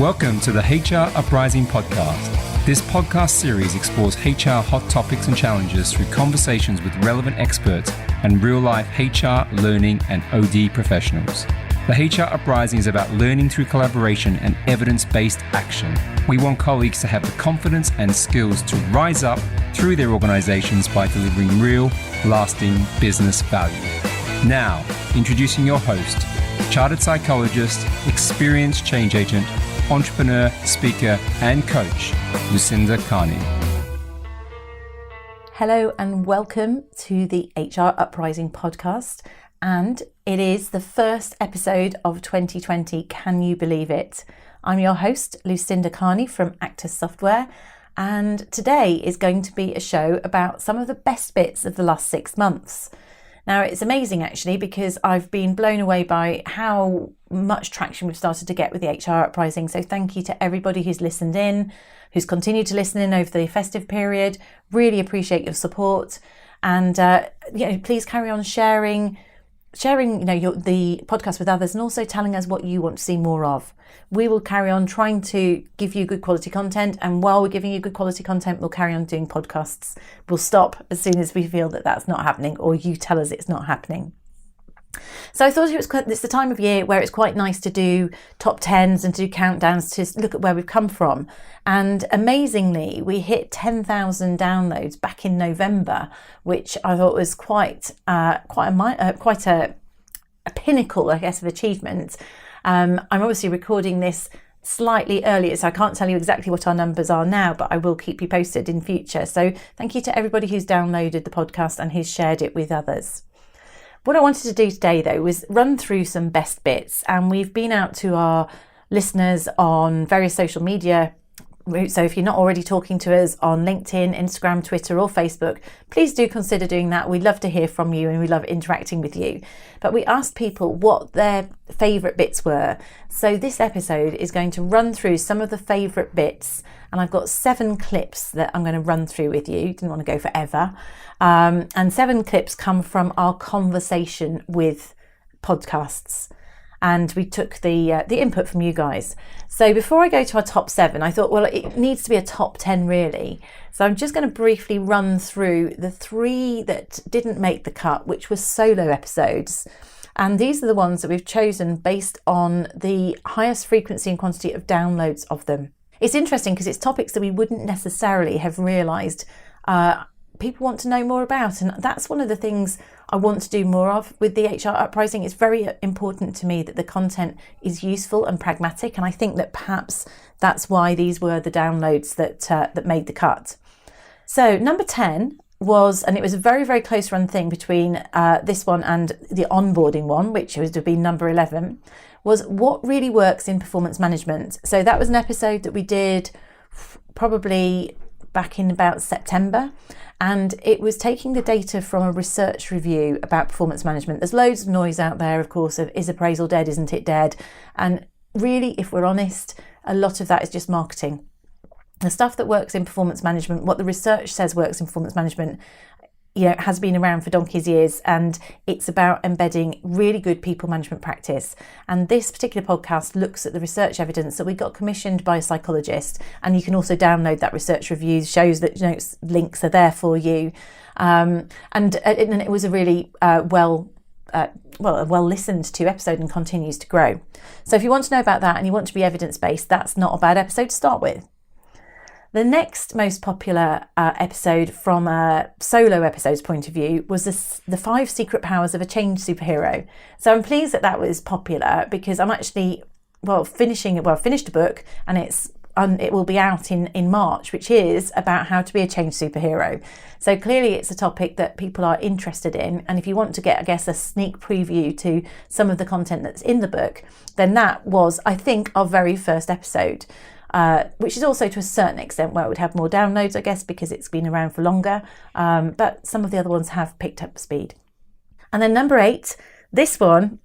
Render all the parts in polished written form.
Welcome to the HR Uprising Podcast. This podcast series explores HR hot topics and challenges through conversations with relevant experts and real-life HR, learning, and OD professionals. The HR Uprising is about learning through collaboration and evidence-based action. We want colleagues to have the confidence and skills to rise up through their organizations by delivering real, lasting business value. Now, introducing your host, chartered psychologist, experienced change agent, entrepreneur, speaker, and coach, Lucinda. Hello and welcome to the HR Uprising Podcast. And it is the first episode of 2020. Can you believe it? I'm your host, Lucinda from Actus Software. And today is going to be a show about some of the best bits of the last 6 months. Now, it's amazing actually, because I've been blown away by how much traction we've started to get with the HR Uprising. So thank you to everybody who's listened in, who's continued to listen in over the festive period. Really appreciate your support. And please carry on sharing the podcast with others, and also telling us what you want to see more of. We will carry on trying to give you good quality content, and while we're giving you good quality content, we'll carry on doing podcasts. We'll stop as soon as we feel that that's not happening, or you tell us it's not happening. So I thought it's the time of year where it's quite nice to do top 10s and to do countdowns to look at where we've come from. And amazingly, we hit 10,000 downloads back in November, which I thought was quite a pinnacle, I guess, of achievement. I'm obviously recording this slightly earlier, so I can't tell you exactly what our numbers are now, but I will keep you posted in future. So thank you to everybody who's downloaded the podcast and who's shared it with others. What I wanted to do today, though, was run through some best bits, and we've been out to our listeners on various social media routes. So if you're not already talking to us on LinkedIn, Instagram, Twitter or Facebook, please do consider doing that. We'd love to hear from you and we love interacting with you. But we asked people what their favourite bits were. So this episode is going to run through some of the favourite bits, and I've got 7 clips that I'm going to run through with you. Didn't want to go forever. And 7 clips come from our conversation with podcasts. And we took the input from you guys. So before I go to our top 7, I thought, well, it needs to be a top 10 really. So I'm just going to briefly run through the 3 that didn't make the cut, which were solo episodes. And these are the ones that we've chosen based on the highest frequency and quantity of downloads of them. It's interesting because it's topics that we wouldn't necessarily have realised people want to know more about. And that's one of the things I want to do more of with the HR Uprising. It's very important to me that the content is useful and pragmatic. And I think that perhaps that's why these were the downloads that made the cut. So number 10 was, and it was a very, very close run thing between this one and the onboarding one, which would have been number 11, was what really works in performance management. So that was an episode that we did probably back in about September. And it was taking the data from a research review about performance management. There's loads of noise out there, of course, of is appraisal dead, isn't it dead? And really, if we're honest, a lot of that is just marketing. The stuff that works in performance management, what the research says works in performance management, has been around for donkey's years, and it's about embedding really good people management practice. And this particular podcast looks at the research evidence that we got commissioned by a psychologist, and you can also download that research review. Shows that links are there for you, and it was a really a well listened to episode and continues to grow. So if you want to know about that and you want to be evidence based, that's not a bad episode to start with. The next most popular episode from a solo episode's point of view was the 5 secret powers of a change superhero. So I'm pleased that was popular, because I'm actually finished a book, and it will be out in March, which is about how to be a change superhero. So clearly it's a topic that people are interested in. And if you want to get, I guess, a sneak preview to some of the content that's in the book, then that was, I think, our very first episode. Which is also to a certain extent where it would have more downloads, I guess, because it's been around for longer. But some of the other ones have picked up speed. And then number 8, this one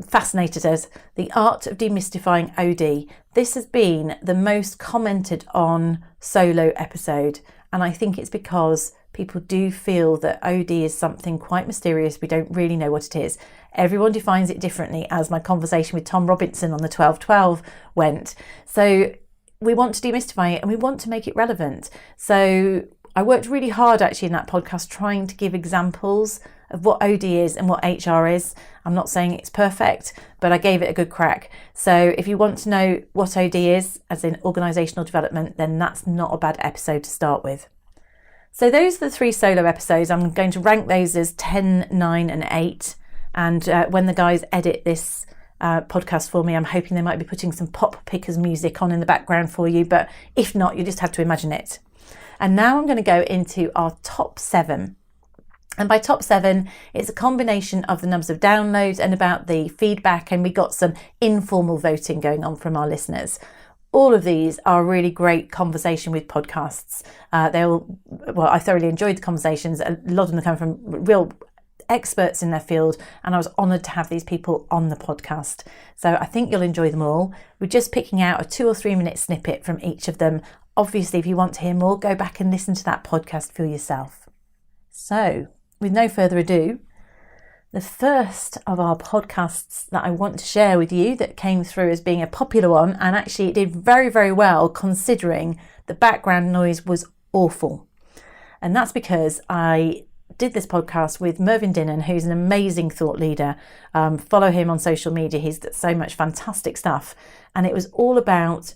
fascinated us, the art of demystifying OD. This has been the most commented on solo episode. And I think it's because people do feel that OD is something quite mysterious. We don't really know what it is. Everyone defines it differently, as my conversation with Tom Robinson on the 1212 went. So we want to demystify it and we want to make it relevant. So I worked really hard actually in that podcast trying to give examples of what OD is and what HR is. I'm not saying it's perfect, but I gave it a good crack. So if you want to know what OD is, as in organisational development, then that's not a bad episode to start with. So those are the 3 solo episodes. I'm going to rank those as 10, 9 and 8. And when the guys edit this podcast for me, I'm hoping they might be putting some pop pickers music on in the background for you. But if not, you just have to imagine it. And now I'm going to go into our top 7. And by top 7, it's a combination of the numbers of downloads and about the feedback. And we got some informal voting going on from our listeners. All of these are a really great conversation with podcasts. I thoroughly enjoyed the conversations. A lot of them come from real experts in their field, and I was honoured to have these people on the podcast. So I think you'll enjoy them all. We're just picking out a 2 or 3 minute snippet from each of them. Obviously, if you want to hear more, go back and listen to that podcast for yourself. So, with no further ado, the first of our podcasts that I want to share with you that came through as being a popular one, and actually it did very, very well considering the background noise was awful. And that's because I did this podcast with Mervyn Dinnan, who's an amazing thought leader. Follow him on social media. He's got so much fantastic stuff. And it was all about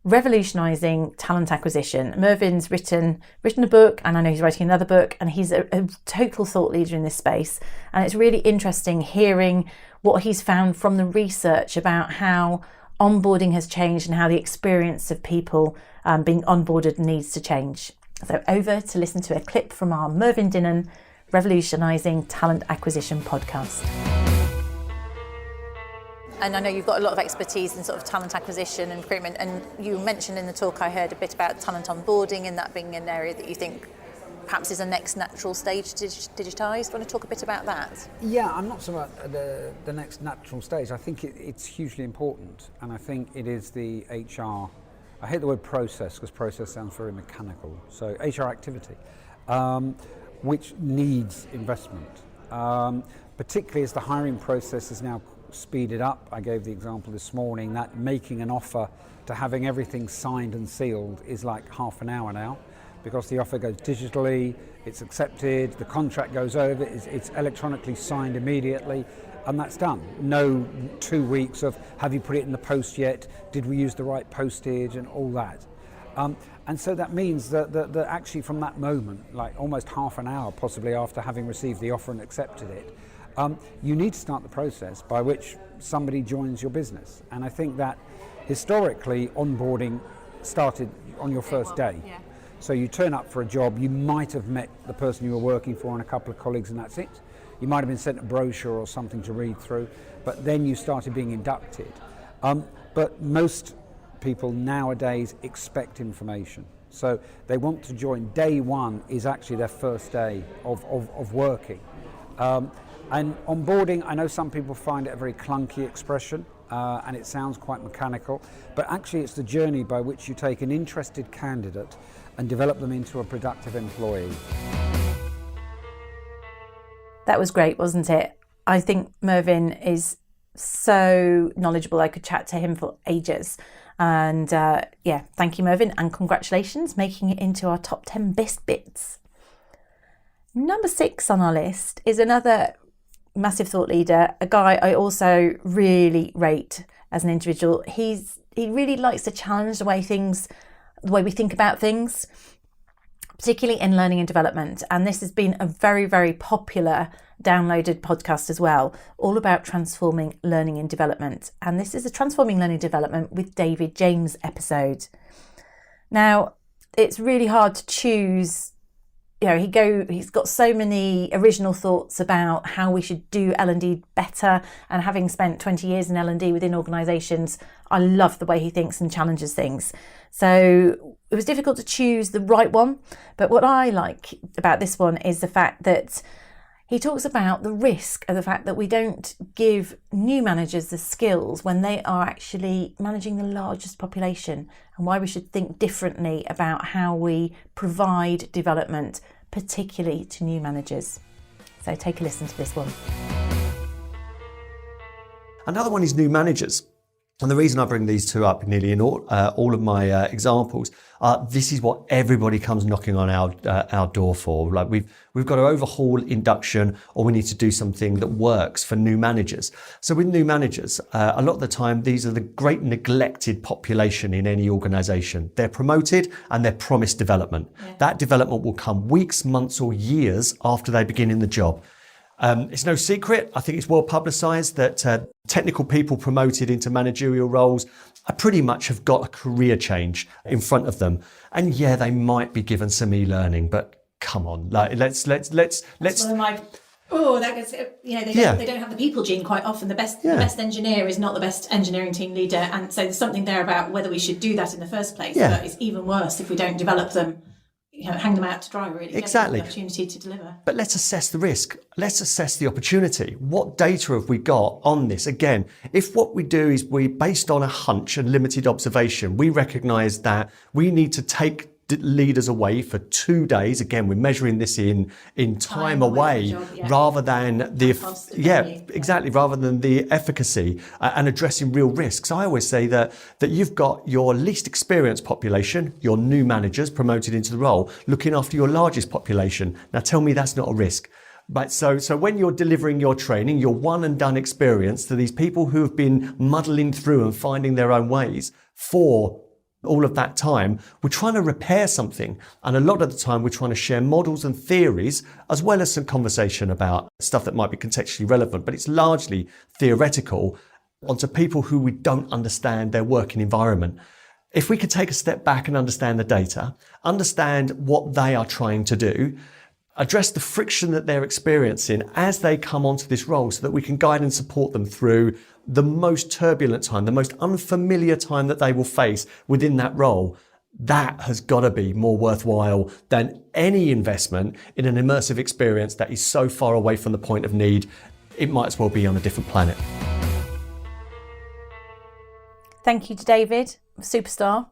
revolutionising talent acquisition. Mervyn's written a book, and I know he's writing another book, and he's a total thought leader in this space. And it's really interesting hearing what he's found from the research about how onboarding has changed and how the experience of people being onboarded needs to change. So over to listen to a clip from our Mervyn Dinnan Revolutionising Talent Acquisition podcast. And I know you've got a lot of expertise in sort of talent acquisition and recruitment, and you mentioned in the talk I heard a bit about talent onboarding and that being an area that you think perhaps is a next natural stage to digitise. Do you want to talk a bit about that? Yeah, I'm not so much the next natural stage. I think it's hugely important, and I think it is the HR, I hate the word process because process sounds very mechanical, so HR activity, which needs investment, particularly as the hiring process is now speeded up. I gave the example this morning that making an offer to having everything signed and sealed is like half an hour now, because the offer goes digitally, it's accepted, the contract goes over, it's electronically signed immediately, and that's done. No 2 weeks of have you put it in the post yet, did we use the right postage, and all that. And so that means that actually from that moment, like almost half an hour possibly after having received the offer and accepted it, you need to start the process by which somebody joins your business. And I think that historically onboarding started on your first day. Yeah. So you turn up for a job, you might have met the person you were working for and a couple of colleagues, and that's it. You might have been sent a brochure or something to read through, but then you started being inducted. But most people nowadays expect information. So they want to join. Day one is actually their first day of working. And onboarding, I know some people find it a very clunky expression, and it sounds quite mechanical, but actually it's the journey by which you take an interested candidate and develop them into a productive employee. That was great, wasn't it? I think Mervyn is so knowledgeable. I could chat to him for ages. And thank you, Mervyn, and congratulations, making it into our top 10 best bits. Number 6 on our list is another massive thought leader, a guy I also really rate as an individual. He really likes to challenge the way we think about things, particularly in learning and development. And this has been a very, very popular downloaded podcast as well, all about transforming learning and development. And this is a Transforming Learning and Development with David James episode. Now, it's really hard to choose. He's got so many original thoughts about how we should do L&D better, and having spent 20 years in L&D within organisations, I love the way he thinks and challenges things. So it was difficult to choose the right one, but what I like about this one is the fact that he talks about the risk of the fact that we don't give new managers the skills when they are actually managing the largest population, and why we should think differently about how we provide development, particularly to new managers. So take a listen to this one. Another one is new managers. And the reason I bring these two up nearly in all of my examples, this is what everybody comes knocking on our door for. Like we've got to overhaul induction, or we need to do something that works for new managers. So with new managers, a lot of the time, these are the great neglected population in any organisation. They're promoted and they're promised development. Yeah. That development will come weeks, months or years after they begin in the job. It's no secret, I think it's well publicised, that technical people promoted into managerial roles pretty much have got a career change in front of them. And yeah, they might be given some e-learning, but come on, like let's. That's one of my. Oh, that gets, they don't have the people gene quite often. The best engineer is not the best engineering team leader, and so there's something there about whether we should do that in the first place. Yeah. But it's even worse if we don't develop them. Hang them out to dry, really. Exactly. The opportunity to deliver. But let's assess the risk. Let's assess the opportunity. What data have we got on this? Again, if what we do is based on a hunch and limited observation, we recognise that we need to take leaders away for 2 days. Again, we're measuring this in time away rather than rather than the efficacy and addressing real risks. I always say that you've got your least experienced population, your new managers promoted into the role, looking after your largest population. Now tell me that's not a risk. But so when you're delivering your training, your one and done experience to these people who have been muddling through and finding their own ways for all of that time, we're trying to repair something. And a lot of the time we're trying to share models and theories, as well as some conversation about stuff that might be contextually relevant, but it's largely theoretical onto people who we don't understand their working environment. If we could take a step back and understand the data, understand what they are trying to do, address the friction that they're experiencing as they come onto this role so that we can guide and support them through the most turbulent time, the most unfamiliar time that they will face within that role, that has got to be more worthwhile than any investment in an immersive experience that is so far away from the point of need, it might as well be on a different planet. Thank you to David, superstar.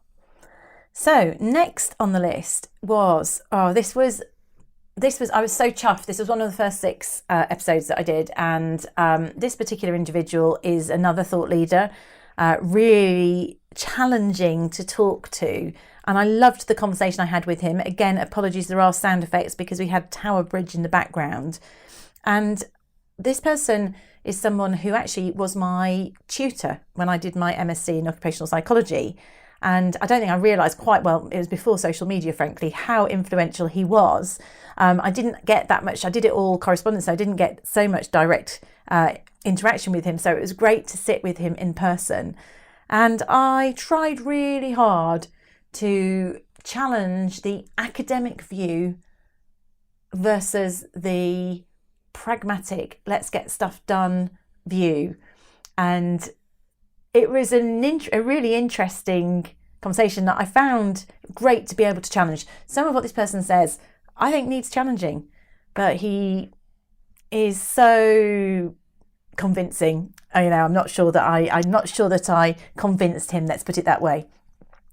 So next on the list was, I was so chuffed. This was one of the first 6 episodes that I did. And this particular individual is another thought leader, really challenging to talk to. And I loved the conversation I had with him. Again, apologies, there are sound effects because we had Tower Bridge in the background. And this person is someone who actually was my tutor when I did my MSc in occupational psychology. And I don't think I realised quite well, it was before social media, frankly, how influential he was. I didn't get that much, I did it all correspondence, so I didn't get so much direct interaction with him. So it was great to sit with him in person. And I tried really hard to challenge the academic view versus the pragmatic, let's get stuff done view. And it was a really interesting conversation that I found great to be able to challenge. Some of what this person says, I think needs challenging, but he is so convincing. I'm not sure that I convinced him, let's put it that way.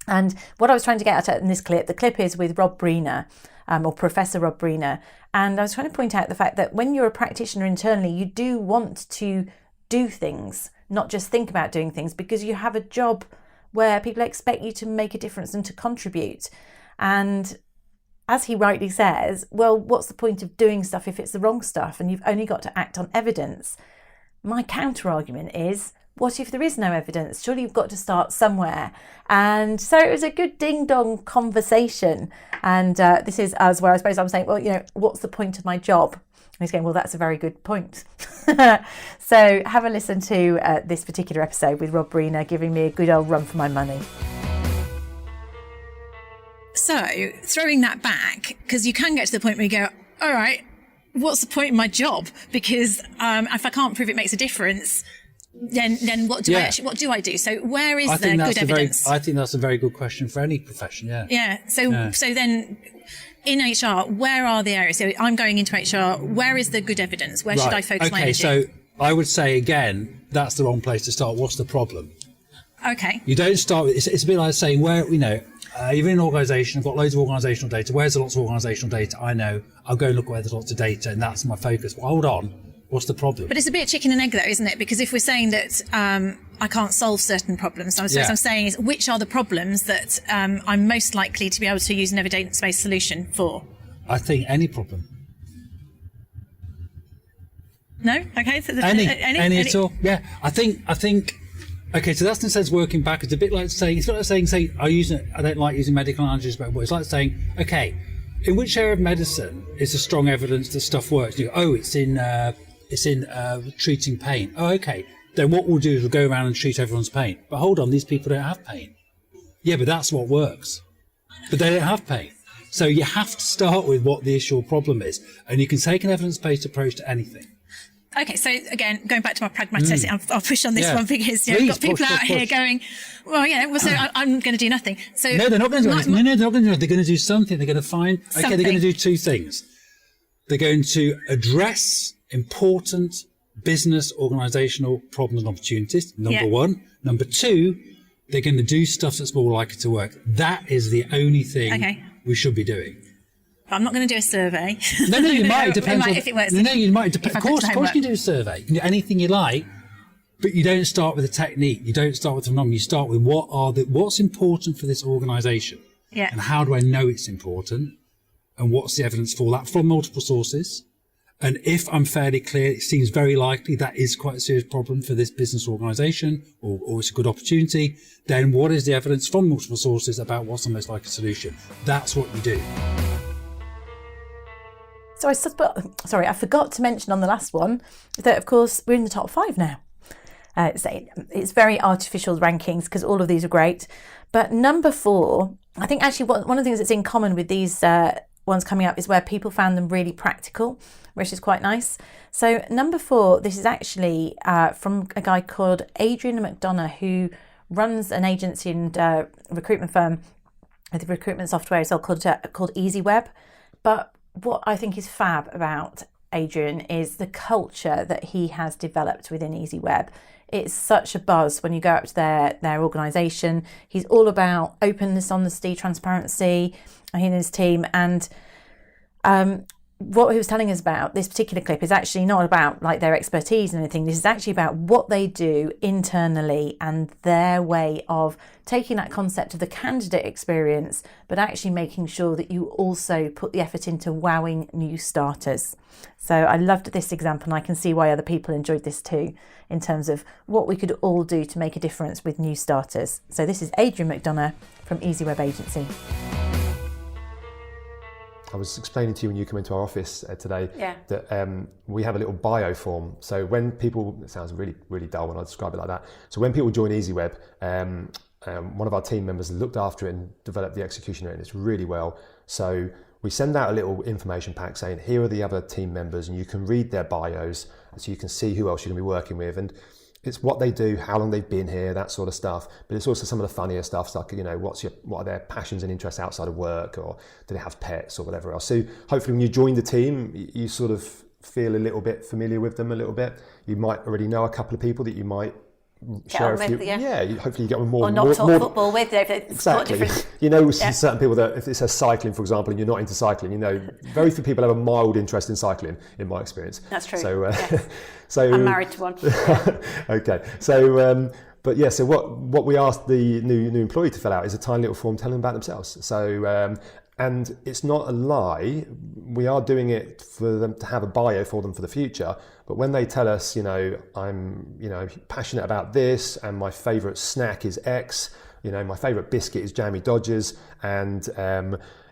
And what I was trying to get at in this clip, the clip is with Rob Breener, or Professor Rob Breener. And I was trying to point out the fact that when you're a practitioner internally, you do want to do things, not just think about doing things, because you have a job where people expect you to make a difference and to contribute. And as he rightly says, well, what's the point of doing stuff if it's the wrong stuff and you've only got to act on evidence? My counter argument is, what if there is no evidence? Surely you've got to start somewhere. And so it was a good ding-dong conversation. And this is us where I suppose I'm saying, well, what's the point of my job? And he's going, well, that's a very good point. So have a listen to this particular episode with Rob Breener giving me a good old run for my money. So throwing that back, because you can get to the point where you go, all right, what's the point in my job? Because if I can't prove it makes a difference, then what do I do? So where is the good evidence? I think that's a very good question for any profession. Yeah. So then in HR, where are the areas? So I'm going into HR. Where is the good evidence? Where should I focus my energy? So I would say again, that's the wrong place to start. What's the problem? Okay. You don't start with, it's a bit like saying where, Even in an organisation, I've got loads of organisational data. Where's there lots of organisational data? I know. I'll go and look where there's lots of data, and that's my focus. Well, hold on. What's the problem? But it's a bit chicken and egg, though, isn't it? Because if we're saying that I can't solve certain problems, so what I'm saying is, which are the problems that I'm most likely to be able to use an evidence-based solution for? I think any problem. No? Okay. So any at all? Yeah. I think. Okay, so that's in a sense working backwards. A bit like saying, it's not like saying, I don't like using medical analogies, but it's like saying, okay, in which area of medicine is there strong evidence that stuff works? You go, it's in treating pain. Oh, okay. Then what we'll do is we'll go around and treat everyone's pain. But hold on, these people don't have pain. Yeah, but that's what works. But they don't have pain. So you have to start with what the issue or problem is, and you can take an evidence-based approach to anything. Okay, so again, going back to my pragmatic, I'll push on this one because we've got people out here going, well, so I'm going to do nothing. So no, they're not going to do anything. No, they're not going to do anything. They're going to do something. They're going to find, they're going to do two things. They're going to address important business organisational problems and opportunities, number one. Number two, they're going to do stuff that's more likely to work. That is the only thing we should be doing. I'm not going to do a survey. No, you might. It depends if it works. No, you might. Of course, you can do a survey. You can do anything you like, but you don't start with a technique. You don't start with a phenomenon. You start with what's important for this organisation, and how do I know it's important, and what's the evidence for that from multiple sources. And if I'm fairly clear, it seems very likely that is quite a serious problem for this business organisation, or it's a good opportunity, then what is the evidence from multiple sources about what's the most likely solution? That's what you do. So I forgot to mention on the last one that, of course, we're in the top 5 now. It's very artificial rankings because all of these are great. But number 4, I think actually one of the things that's in common with these ones coming up is where people found them really practical, which is quite nice. So number 4, this is actually from a guy called Adrian McDonough, who runs an agency and recruitment firm with recruitment software as well called EasyWeb. But what I think is fab about Adrian is the culture that he has developed within EasyWeb. It's such a buzz when you go up to their organisation. He's all about openness, honesty, transparency, he and his team. And what he was telling us about this particular clip is actually not about like their expertise and anything. This is actually about what they do internally and their way of taking that concept of the candidate experience, but actually making sure that you also put the effort into wowing new starters. So I loved this example, and I can see why other people enjoyed this too, in terms of what we could all do to make a difference with new starters. So this is Adrian McDonough from EasyWeb Agency. I was explaining to you when you come into our office today that we have a little bio form. So when people, it sounds really, really dull when I describe it like that. So when people join EasyWeb, one of our team members looked after it and developed the execution rate, and it's really well. So we send out a little information pack saying, here are the other team members, and you can read their bios so you can see who else you're going to be working with. And it's what they do, how long they've been here, that sort of stuff. But it's also some of the funnier stuff, like, what are their passions and interests outside of work, or do they have pets or whatever else. So hopefully when you join the team, you sort of feel a little bit familiar with them a little bit. You might already know a couple of people that you might share a few. Hopefully you get more. Or not talk football with. Exactly. Certain people that, if it says cycling, for example, and you're not into cycling, very few people have a mild interest in cycling, in my experience. That's true. So, so I'm married to one. Okay. So, so what we asked the new employee to fill out is a tiny little form telling them about themselves. So, and it's not a lie. We are doing it for them to have a bio for them for the future. But when they tell us, I'm, passionate about this, and my favourite snack is X, my favourite biscuit is Jammy Dodgers, and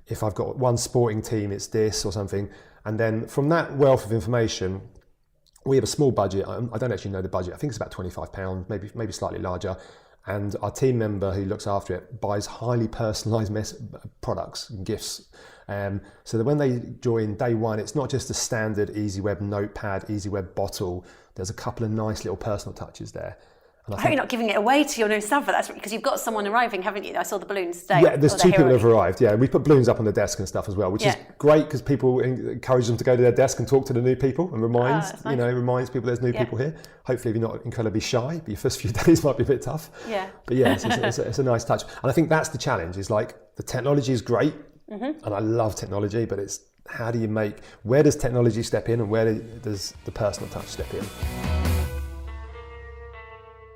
if I've got one sporting team, it's this or something. And then from that wealth of information, we have a small budget. I don't actually know the budget. I think it's about £25, maybe slightly larger. And our team member who looks after it buys highly personalised products and gifts. So that when they join day one, it's not just a standard EasyWeb notepad, EasyWeb bottle. There's a couple of nice little personal touches there. And I hope you're not giving it away to your new staff, but that's because you've got someone arriving, haven't you? I saw the balloons today. Yeah, there's 2 people who have arrived. Yeah, we put balloons up on the desk and stuff as well, which is great because people encourage them to go to their desk and talk to the new people, and reminds people there's new people here. Hopefully, if you're not incredibly shy, but your first few days might be a bit tough. Yeah. But yeah, it's a nice touch, and I think that's the challenge. Is like the technology is great, and I love technology, but it's how do you where does technology step in and where does the personal touch step in?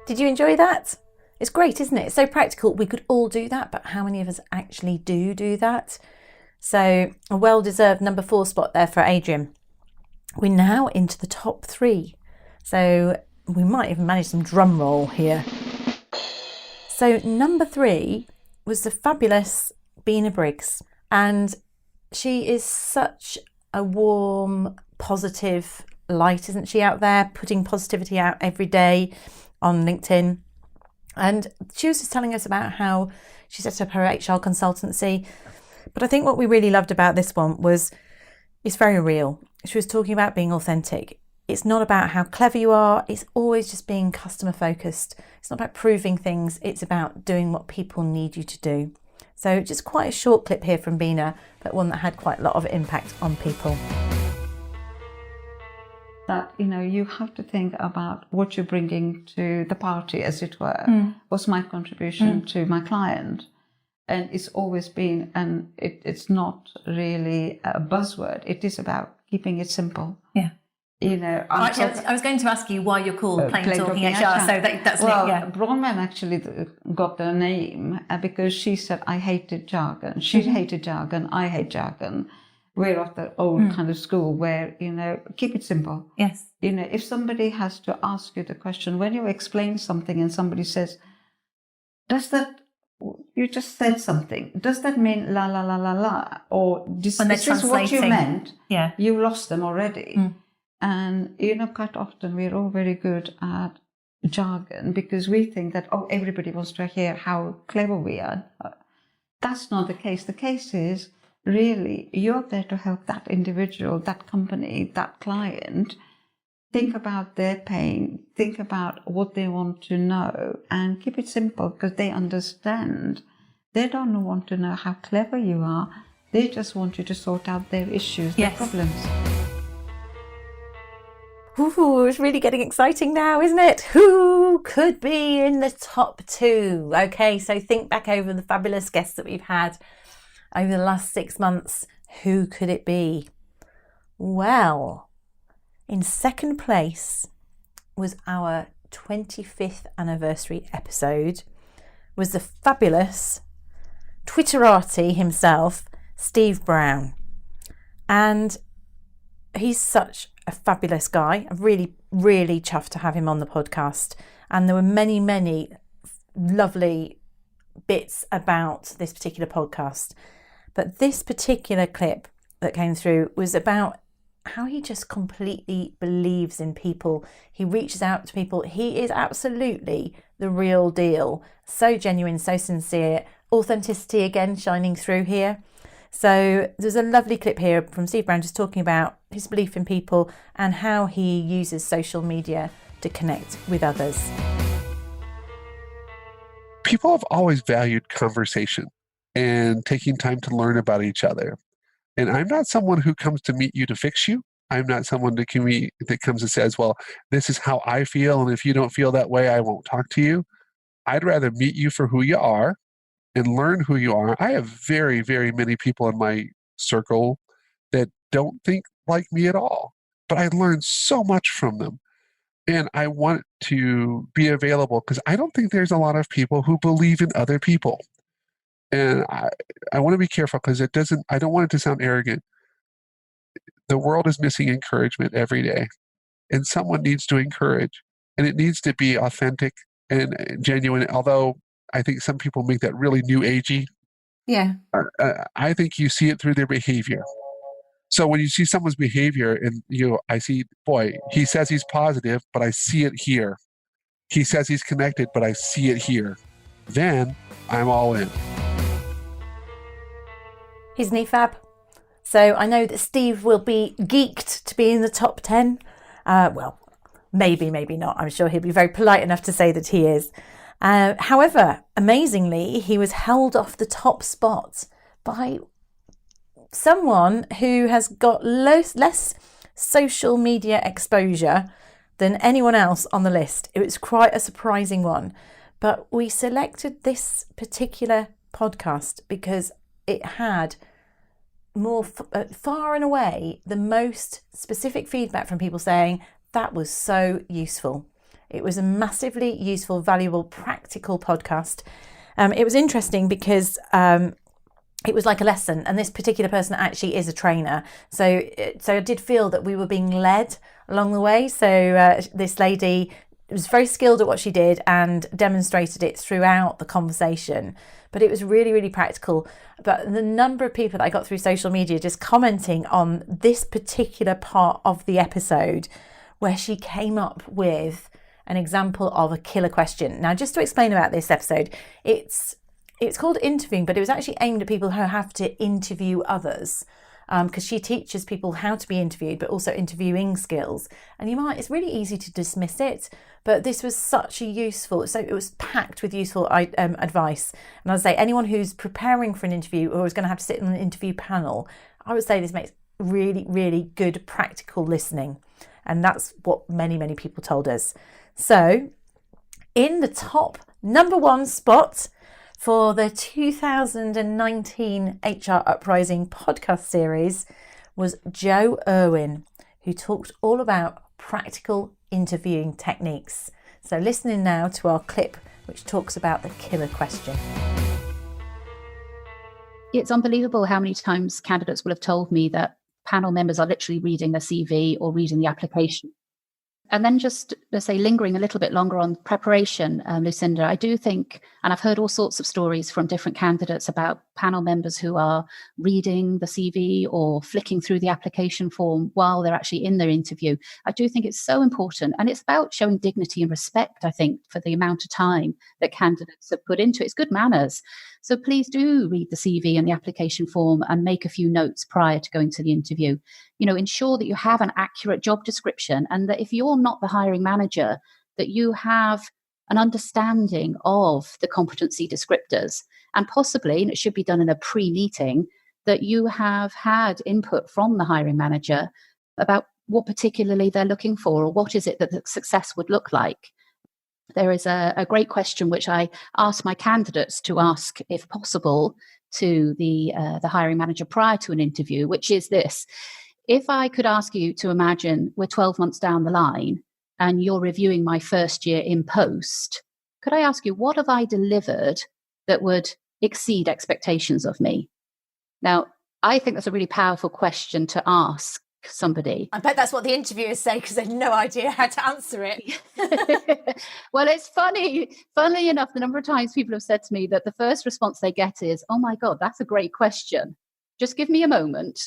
Did you enjoy that? It's great, isn't it? It's so practical. We could all do that, but how many of us actually do that? So a well-deserved number 4 spot there for Adrian. We're now into the top 3. So we might even manage some drum roll here. So number 3 was the fabulous Bina Briggs. And she is such a warm, positive light, isn't she, out there, putting positivity out every day on LinkedIn. And she was just telling us about how she set up her HR consultancy. But I think what we really loved about this one was it's very real. She was talking about being authentic. It's not about how clever you are. It's always just being customer focused. It's not about proving things. It's about doing what people need you to do. So just quite a short clip here from Bina, but one that had quite a lot of impact on people. That, you have to think about what you're bringing to the party, as it were. What's my contribution to my client? And it's always been, and it's not really a buzzword. It is about keeping it simple. Yeah. Actually, I was going to ask you why you're called Plain Talking HR. So that's Bronwyn actually got the name because she said, I hated jargon. She hated jargon. I hate jargon. We're of the old kind of school where, keep it simple. Yes. If somebody has to ask you the question, when you explain something and somebody says, you just said something, does that mean la la la la la? Or this is what you meant? Yeah. You lost them already. And, quite often we're all very good at jargon because we think that, everybody wants to hear how clever we are. That's not the case. The case is really you're there to help that individual, that company, that client think about their pain, think about what they want to know, and keep it simple because they understand. They don't want to know how clever you are. They just want you to sort out their issues, their problems. Ooh, it's really getting exciting now, isn't it? Who could be in the top 2? Okay, so think back over the fabulous guests that we've had over the last 6 months. Who could it be? Well, in second place was our 25th anniversary episode, was the fabulous Twitterati himself, Steve Brown. And he's such a fabulous guy. I'm really, really chuffed to have him on the podcast. And there were many, many lovely bits about this particular podcast. But this particular clip that came through was about how he just completely believes in people. He reaches out to people. He is absolutely the real deal. So genuine, so sincere. Authenticity again shining through here. So there's a lovely clip here from Steve Brown just talking about his belief in people and how he uses social media to connect with others. People have always valued conversation and taking time to learn about each other. And I'm not someone who comes to meet you to fix you. I'm not someone that comes and says, well, this is how I feel, and if you don't feel that way, I won't talk to you. I'd rather meet you for who you are and learn who you are. I have very, very many people in my circle that don't think like me at all, but I learn so much from them. And I want to be available because I don't think there's a lot of people who believe in other people. And I want to be careful because I don't want it to sound arrogant. The world is missing encouragement every day, and someone needs to encourage, and it needs to be authentic and genuine. Although I think some people make that really new agey. Yeah. I think you see it through their behavior. So when you see someone's behavior and I see, boy, he says he's positive, but I see it here. He says he's connected, but I see it here. Then I'm all in. Isn't he fab? So I know that Steve will be geeked to be in the top 10. Well, maybe not. I'm sure he'll be very polite enough to say that he is. However, amazingly, he was held off the top spot by someone who has got less social media exposure than anyone else on the list. It was quite a surprising one. But we selected this particular podcast because it had more far and away the most specific feedback from people saying that was so useful. It was a massively useful, valuable, practical podcast. It was interesting because it was like a lesson, and this particular person actually is a trainer. So I did feel that we were being led along the way. So this lady was very skilled at what she did and demonstrated it throughout the conversation. But it was really, really practical. But the number of people that I got through social media just commenting on this particular part of the episode where she came up with an example of a killer question. Now, just to explain about this episode, it's called interviewing, but it was actually aimed at people who have to interview others, because she teaches people how to be interviewed, but also interviewing skills. And it's really easy to dismiss it, but this was such a useful, so it was packed with useful advice. And I'd say anyone who's preparing for an interview or is going to have to sit on an interview panel, I would say this makes really, really good practical listening. And that's what many, many people told us. So in the top number one spot for the 2019 HR Uprising podcast series was Joe Irwin, who talked all about practical interviewing techniques. So listening now to our clip, which talks about the killer question. It's unbelievable how many times candidates will have told me that panel members are literally reading their CV or reading the application. And then just, let's say, lingering a little bit longer on preparation, Lucinda, I do think, and I've heard all sorts of stories from different candidates about panel members who are reading the CV or flicking through the application form while they're actually in their interview. I do think it's so important. And it's about showing dignity and respect, I think, for the amount of time that candidates have put into it. It's good manners. So please do read the CV and the application form and make a few notes prior to going to the interview. Ensure that you have an accurate job description, and that if you're not the hiring manager, that you have an understanding of the competency descriptors, and possibly, and it should be done in a pre-meeting, that you have had input from the hiring manager about what particularly they're looking for, or what is it that the success would look like. There is a great question which I ask my candidates to ask, if possible, to the hiring manager prior to an interview, which is this. If I could ask you to imagine we're 12 months down the line and you're reviewing my first year in post, could I ask you, what have I delivered that would exceed expectations of me? Now, I think that's a really powerful question to ask somebody. I bet that's what the interviewers say because they've no idea how to answer it. Well, it's funny. Funnily enough, the number of times people have said to me that the first response they get is, "Oh my God, that's a great question. Just give me a moment."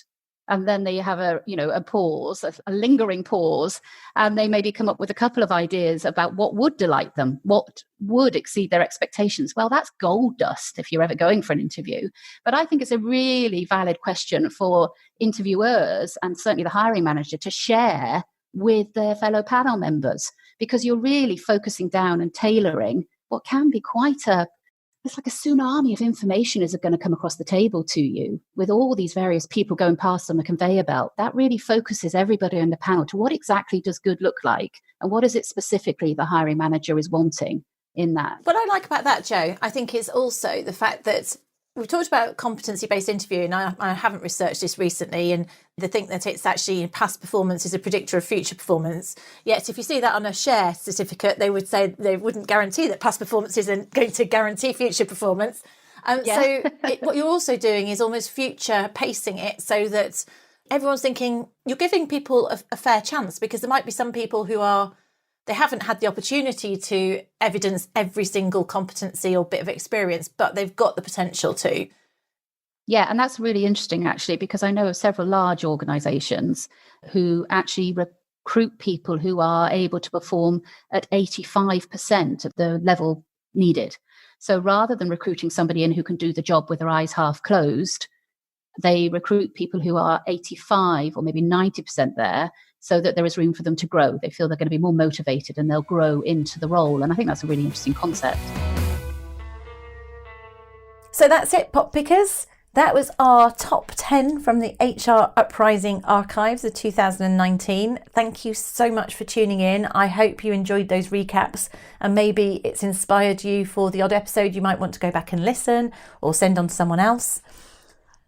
And then they have a pause, a lingering pause, and they maybe come up with a couple of ideas about what would delight them, what would exceed their expectations. Well, that's gold dust if you're ever going for an interview. But I think it's a really valid question for interviewers and certainly the hiring manager to share with their fellow panel members, because you're really focusing down and tailoring what can be it's like a tsunami of information is going to come across the table to you with all these various people going past on the conveyor belt. That really focuses everybody on the panel to what exactly does good look like, and what is it specifically the hiring manager is wanting in that. What I like about that, Joe, I think is also the fact that we've talked about competency-based interviewing. I haven't researched this recently, and they think that it's actually past performance is a predictor of future performance. Yet, if you see that on a share certificate, they would say they wouldn't guarantee that past performance isn't going to guarantee future performance. So what you're also doing is almost future pacing it so that everyone's thinking you're giving people a fair chance, because there might be some people who they haven't had the opportunity to evidence every single competency or bit of experience, but they've got the potential to. Yeah, and that's really interesting, actually, because I know of several large organizations who actually recruit people who are able to perform at 85% of the level needed. So rather than recruiting somebody in who can do the job with their eyes half closed, they recruit people who are 85 or maybe 90% there, so that there is room for them to grow. They feel they're going to be more motivated and they'll grow into the role. And I think that's a really interesting concept. So that's it, pop pickers. That was our top 10 from the HR Uprising archives of 2019. Thank you so much for tuning in. I hope you enjoyed those recaps, and maybe it's inspired you for the odd episode you might want to go back and listen or send on to someone else.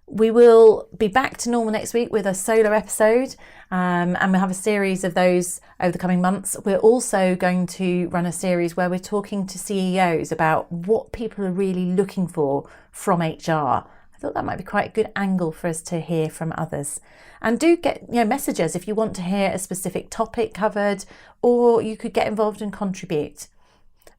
We will be back to normal next week with a solo episode, and we'll have a series of those over the coming months. We're also going to run a series where we're talking to CEOs about what people are really looking for from HR. I thought that might be quite a good angle for us to hear from others. And do get message us if you want to hear a specific topic covered, or you could get involved and contribute.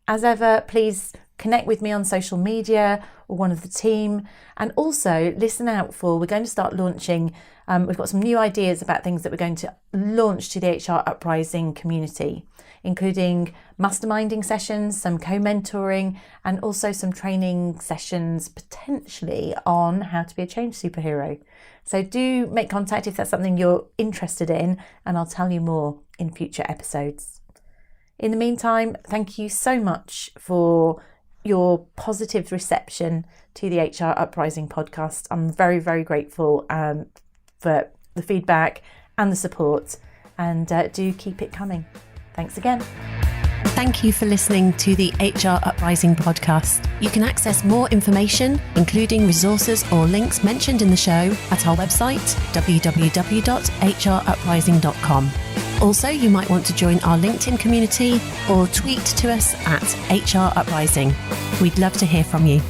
As ever, please connect with me on social media or one of the team, and also listen out for, we're going to start launching, we've got some new ideas about things that we're going to launch to the HR Uprising community, including masterminding sessions, some co-mentoring, and also some training sessions potentially on how to be a change superhero. So do make contact if that's something you're interested in, and I'll tell you more in future episodes. In the meantime, thank you so much for your positive reception to the HR Uprising podcast. I'm very, very grateful for the feedback and the support, and do keep it coming. Thanks again. Thank you for listening to the HR Uprising podcast. You can access more information, including resources or links mentioned in the show, at our website, www.hruprising.com. Also, you might want to join our LinkedIn community or tweet to us at HR Uprising. We'd love to hear from you.